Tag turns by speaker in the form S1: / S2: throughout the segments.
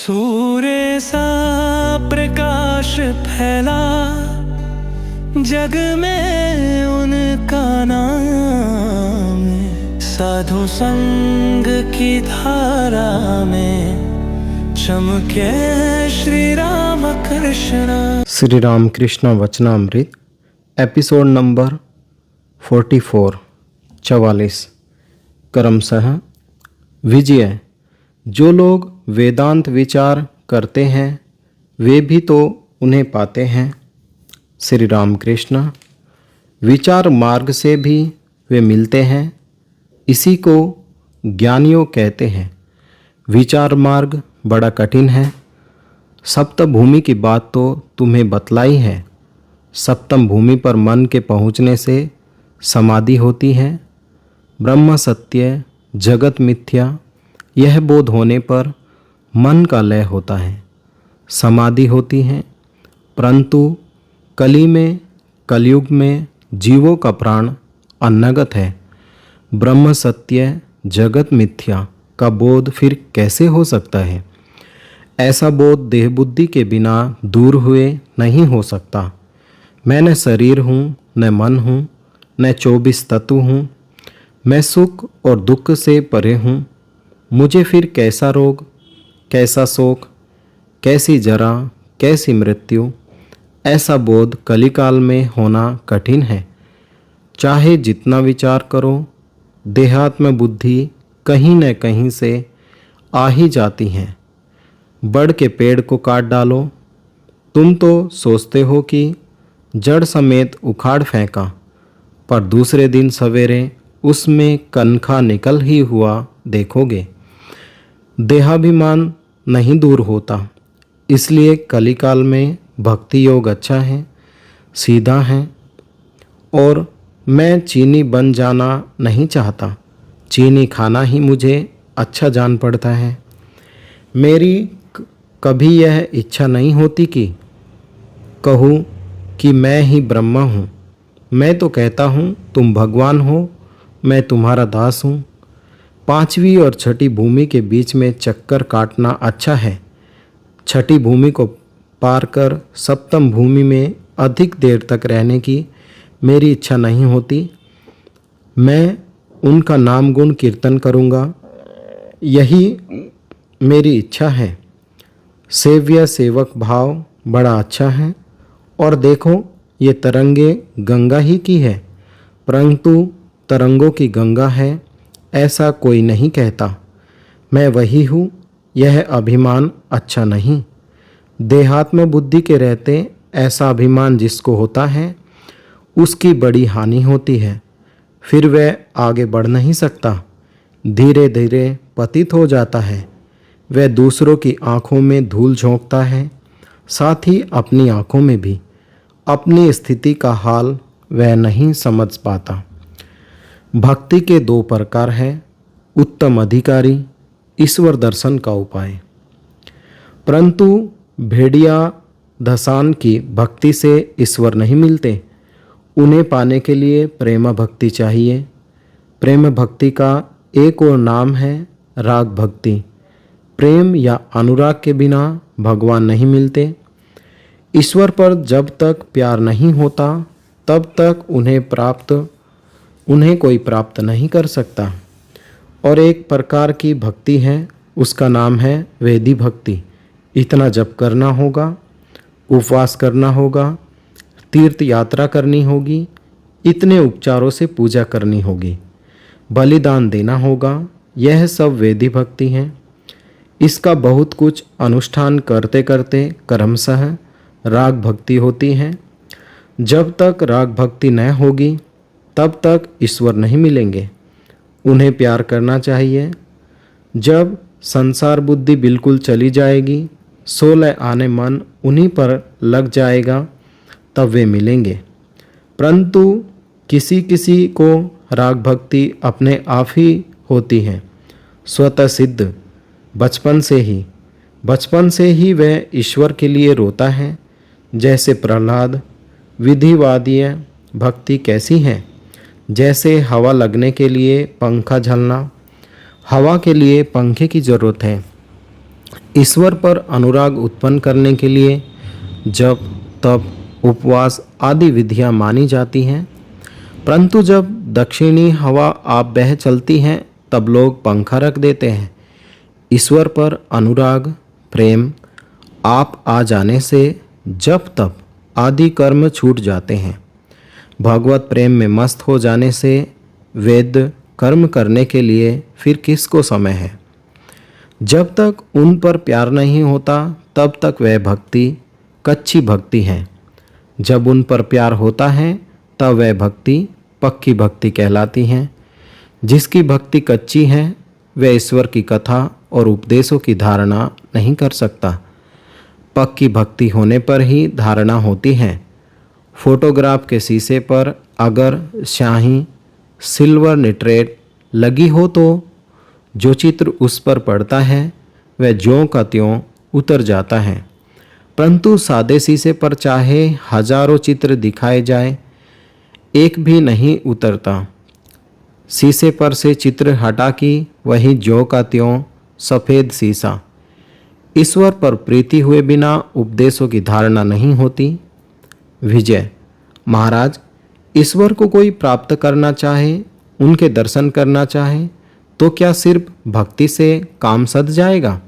S1: सूर्य सा प्रकाश फैला जग में उनका नाम, साधु संग की धारा में चमके श्री राम कृष्ण।
S2: श्री राम कृष्ण वचनामृत एपिसोड नंबर 44 क्रमशः विजय। जो लोग वेदांत विचार करते हैं वे भी तो उन्हें पाते हैं। श्री राम कृष्ण। विचार मार्ग से भी वे मिलते हैं, इसी को ज्ञानियों कहते हैं। विचार मार्ग बड़ा कठिन है। सप्तम भूमि की बात तो तुम्हें बतलाई है। सप्तम भूमि पर मन के पहुँचने से समाधि होती है। ब्रह्म सत्य, जगत मिथ्या, यह बोध होने पर मन का लय होता है, समाधि होती है। परंतु कलयुग में जीवों का प्राण अनगत है। ब्रह्म सत्य, जगत मिथ्या का बोध फिर कैसे हो सकता है? ऐसा बोध देह बुद्धि के बिना दूर हुए नहीं हो सकता। मैं न शरीर हूँ, न मन हूँ, न 24 तत्व हूँ। मैं सुख और दुख से परे हूँ। मुझे फिर कैसा रोग, कैसा शोक, कैसी जरा, कैसी मृत्यु, ऐसा बोध कलिकाल में होना कठिन है। चाहे जितना विचार करो, देहात्म बुद्धि कहीं न कहीं से आ ही जाती है। बड़ के पेड़ को काट डालो, तुम तो सोचते हो कि जड़ समेत उखाड़ फेंका, पर दूसरे दिन सवेरे उसमें कनखा निकल ही हुआ देखोगे। देहाभिमान नहीं दूर होता, इसलिए कलिकाल में भक्ति योग अच्छा है, सीधा है। और मैं चीनी बन जाना नहीं चाहता। चीनी खाना ही मुझे अच्छा जान पड़ता है। मेरी कभी यह इच्छा नहीं होती कि कहूँ कि मैं ही ब्रह्मा हूँ। मैं तो कहता हूँ तुम भगवान हो, मैं तुम्हारा दास हूँ। पांचवी और छठी भूमि के बीच में चक्कर काटना अच्छा है। छठी भूमि को पार कर सप्तम भूमि में अधिक देर तक रहने की मेरी इच्छा नहीं होती। मैं उनका नाम गुण कीर्तन करूँगा, यही मेरी इच्छा है। सेव्य सेवक भाव बड़ा अच्छा है। और देखो, ये तरंगे गंगा ही की है, परंतु तरंगों की गंगा है ऐसा कोई नहीं कहता। मैं वही हूँ, यह अभिमान अच्छा नहीं। देहात्म बुद्धि के रहते ऐसा अभिमान जिसको होता है उसकी बड़ी हानि होती है। फिर वह आगे बढ़ नहीं सकता, धीरे धीरे पतित हो जाता है। वह दूसरों की आँखों में धूल झोंकता है, साथ ही अपनी आँखों में भी। अपनी स्थिति का हाल वह नहीं समझ पाता। भक्ति के 2 प्रकार है, उत्तम अधिकारी, ईश्वर दर्शन का उपाय। परंतु भेड़िया धसान की भक्ति से ईश्वर नहीं मिलते। उन्हें पाने के लिए प्रेम भक्ति चाहिए। प्रेम भक्ति का एक और नाम है राग भक्ति। प्रेम या अनुराग के बिना भगवान नहीं मिलते। ईश्वर पर जब तक प्यार नहीं होता तब तक उन्हें कोई प्राप्त नहीं कर सकता। और एक प्रकार की भक्ति है, उसका नाम है वेदी भक्ति। इतना जप करना होगा, उपवास करना होगा, तीर्थ यात्रा करनी होगी, इतने उपचारों से पूजा करनी होगी, बलिदान देना होगा। यह सब वेदी भक्ति है। इसका बहुत कुछ अनुष्ठान करते करते क्रमशः राग भक्ति होती है। जब तक राग भक्ति न होगी तब तक ईश्वर नहीं मिलेंगे। उन्हें प्यार करना चाहिए। जब संसार बुद्धि बिल्कुल चली जाएगी, 16 आने मन उन्हीं पर लग जाएगा, तब वे मिलेंगे। परंतु किसी किसी को राग भक्ति अपने आप ही होती है, स्वतः सिद्ध। बचपन से ही वह ईश्वर के लिए रोता है। जैसे प्रहलाद। विधिवादीय भक्ति कैसी है? जैसे हवा लगने के लिए पंखा झलना। हवा के लिए पंखे की जरूरत है, ईश्वर पर अनुराग उत्पन्न करने के लिए जप, तप, उपवास आदि विधियां मानी जाती हैं, परंतु जब दक्षिणी हवा आप बह चलती हैं तब लोग पंखा रख देते हैं। ईश्वर पर अनुराग, प्रेम आप आ जाने से जप, तप आदि कर्म छूट जाते हैं। भगवत प्रेम में मस्त हो जाने से वेद कर्म करने के लिए फिर किसको समय है। जब तक उन पर प्यार नहीं होता तब तक वह भक्ति कच्ची भक्ति है। जब उन पर प्यार होता है तब वह भक्ति पक्की भक्ति कहलाती है। जिसकी भक्ति कच्ची है वह ईश्वर की कथा और उपदेशों की धारणा नहीं कर सकता। पक्की भक्ति होने पर ही धारणा होती है। फोटोग्राफ के शीशे पर अगर स्याही सिल्वर निट्रेट लगी हो तो जो चित्र उस पर पड़ता है वह ज्यों का त्यों उतर जाता है, परंतु सादे शीशे पर चाहे हजारों चित्र दिखाए जाए एक भी नहीं उतरता। शीशे पर से चित्र हटा कि वही ज्यों का त्यों सफ़ेद शीशा। ईश्वर पर प्रीति हुए बिना उपदेशों की धारणा नहीं होती। विजय महाराज, ईश्वर को कोई प्राप्त करना चाहे, उनके दर्शन करना चाहे तो क्या सिर्फ भक्ति से काम सध जाएगा?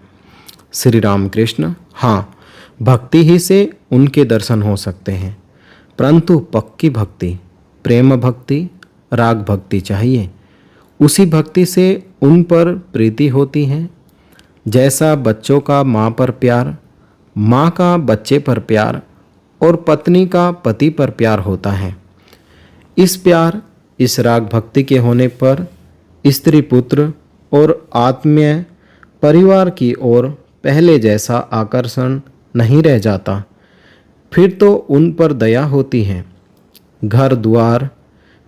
S2: श्री राम कृष्ण, हाँ, भक्ति ही से उनके दर्शन हो सकते हैं, परंतु पक्की भक्ति, प्रेम भक्ति, राग भक्ति चाहिए। उसी भक्ति से उन पर प्रीति होती है। जैसा बच्चों का माँ पर प्यार, माँ का बच्चे पर प्यार और पत्नी का पति पर प्यार होता है, इस प्यार, इस राग भक्ति के होने पर स्त्री पुत्र और आत्मीय परिवार की ओर पहले जैसा आकर्षण नहीं रह जाता। फिर तो उन पर दया होती है। घर द्वार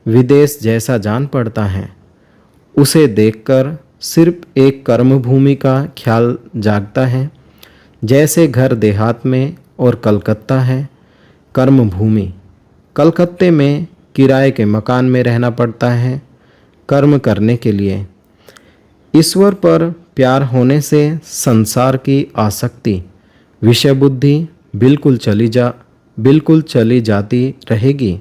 S2: विदेश जैसा जान पड़ता है। उसे देखकर सिर्फ एक कर्मभूमि का ख्याल जागता है। जैसे घर देहात में और कलकत्ता है कर्मभूमि। कलकत्ते में किराए के मकान में रहना पड़ता है कर्म करने के लिए। ईश्वर पर प्यार होने से संसार की आसक्ति, विषय बुद्धि बिल्कुल चली जाती रहेगी।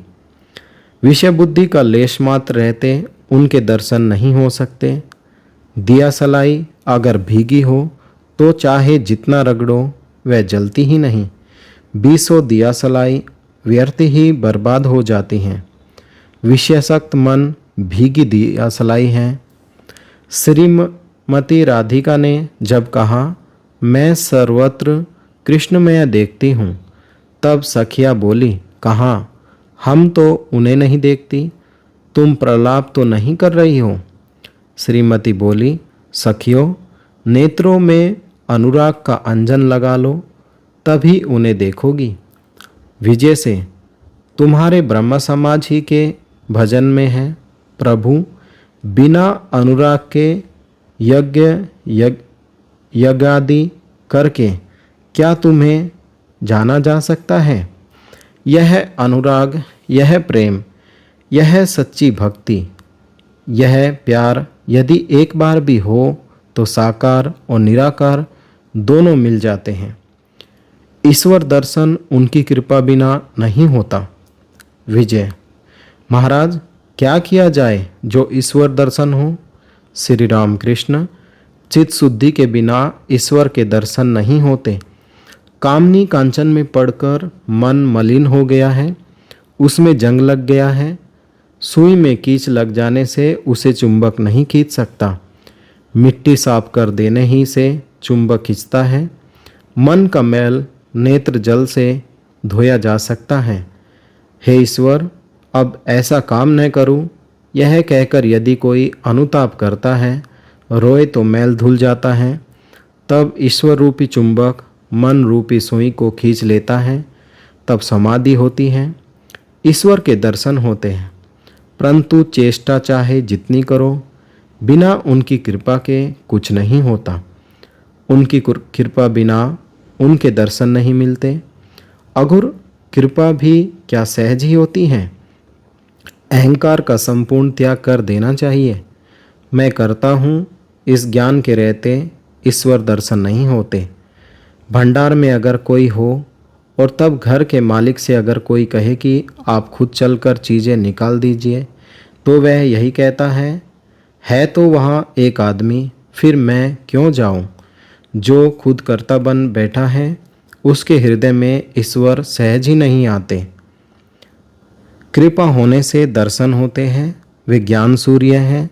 S2: विषय बुद्धि का लेश मात्र रहते उनके दर्शन नहीं हो सकते। दिया सलाई अगर भीगी हो तो चाहे जितना रगड़ो वह जलती ही नहीं। 20 दिया सलाई व्यर्थ ही बर्बाद हो जाती हैं। विषयासक्त मन भीगी दिया सलाई है। श्रीमती राधिका ने जब कहा मैं सर्वत्र कृष्णमय देखती हूँ, तब सखिया बोली, कहाँ, हम तो उन्हें नहीं देखती, तुम प्रलाप तो नहीं कर रही हो। श्रीमती बोली, सखियों, नेत्रों में अनुराग का अंजन लगा लो, तभी उन्हें देखोगी। विजय से, तुम्हारे ब्रह्म समाज ही के भजन में है, प्रभु बिना अनुराग के यज्ञादि करके क्या तुम्हें जाना जा सकता है? यह अनुराग, यह प्रेम, यह सच्ची भक्ति, यह प्यार यदि एक बार भी हो तो साकार और निराकार दोनों मिल जाते हैं। ईश्वर दर्शन उनकी कृपा बिना नहीं होता। विजय महाराज, क्या किया जाए जो ईश्वर दर्शन हो? श्री राम कृष्ण, चित्त शुद्धि के बिना ईश्वर के दर्शन नहीं होते। कामनी कांचन में पड़कर मन मलिन हो गया है, उसमें जंग लग गया है। सुई में कीच लग जाने से उसे चुंबक नहीं खींच सकता। मिट्टी साफ कर देने ही से चुंबक खींचता है। मन का मैल नेत्र जल से धोया जा सकता है। हे ईश्वर, अब ऐसा काम न करूं, यह कहकर यदि कोई अनुताप करता है, रोए तो मैल धुल जाता है। तब ईश्वर रूपी चुंबक मन रूपी सुई को खींच लेता है। तब समाधि होती है, ईश्वर के दर्शन होते हैं। परंतु चेष्टा चाहे जितनी करो, बिना उनकी कृपा के कुछ नहीं होता। उनकी कृपा बिना उनके दर्शन नहीं मिलते। अगर कृपा भी क्या सहज ही होती है? अहंकार का संपूर्ण त्याग कर देना चाहिए। मैं करता हूँ, इस ज्ञान के रहते ईश्वर दर्शन नहीं होते। भंडार में अगर कोई हो और तब घर के मालिक से अगर कोई कहे कि आप खुद चलकर चीज़ें निकाल दीजिए, तो वह यही कहता है तो वहाँ एक आदमी, फिर मैं क्यों जाऊँ। जो खुद कर्ता बन बैठा है उसके हृदय में ईश्वर सहज ही नहीं आते। कृपा होने से दर्शन होते हैं, वे ज्ञान सूर्य हैं।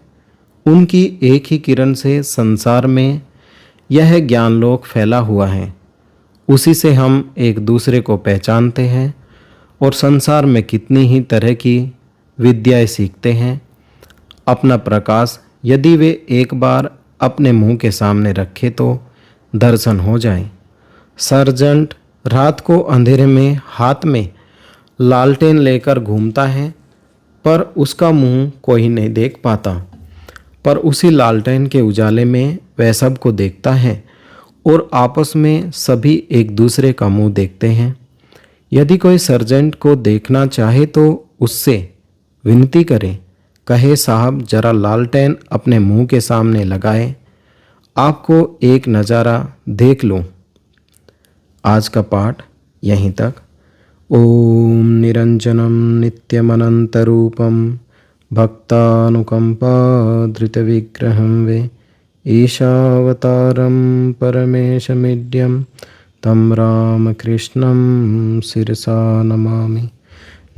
S2: उनकी एक ही किरण से संसार में यह ज्ञानलोक फैला हुआ है। उसी से हम एक दूसरे को पहचानते हैं और संसार में कितनी ही तरह की विद्याएं सीखते हैं। अपना प्रकाश यदि वे एक बार अपने मुंह के सामने रखे तो दर्शन हो जाए। सर्जेंट रात को अंधेरे में हाथ में लालटेन लेकर घूमता है, पर उसका मुंह कोई नहीं देख पाता, पर उसी लालटेन के उजाले में वह सबको देखता है और आपस में सभी एक दूसरे का मुंह देखते हैं। यदि कोई सर्जेंट को देखना चाहे तो उससे विनती करे, कहे साहब जरा लालटेन अपने मुंह के सामने लगाए, आपको एक नज़ारा देख लो। आज का पाठ यहीं तक। ओम निरंजनम नित्यमनंतरूपम भक्तानुकंपाधृतविग्रहं वे ईशावतारं परमेशमिड्यं तं रामकृष्णं शिरसा नमामि।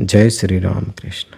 S2: जय श्री राम कृष्ण।